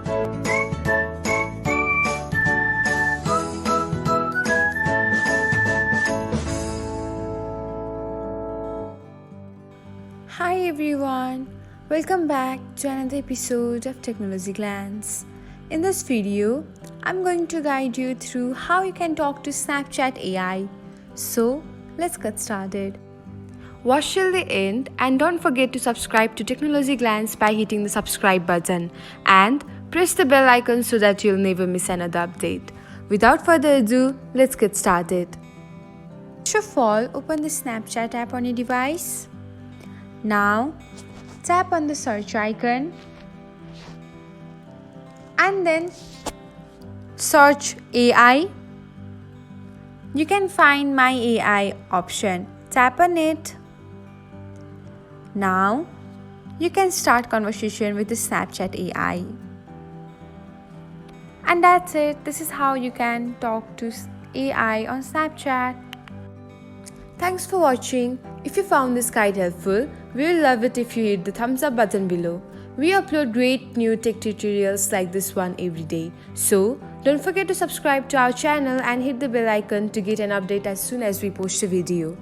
Hi everyone, welcome back to another episode of Technologyglance. In this video, I'm going to guide you through how you can talk to Snapchat AI. So, let's get started. Watch till the end and don't forget to subscribe to Technologyglance by hitting the subscribe button and press the bell icon so that you'll never miss another update. Without further ado, let's get started. First of all, open the Snapchat app on your device. Now, tap on the search icon and then search AI. You can find My AI option. Tap on it. Now, you can start conversation with the Snapchat AI. And that's it. This is how you can talk to AI on Snapchat. Thanks for watching. If you found this guide helpful, we will love it if you hit the thumbs up button below. We upload great new tech tutorials like this one every day. So, don't forget to subscribe to our channel and hit the bell icon to get an update as soon as we post a video.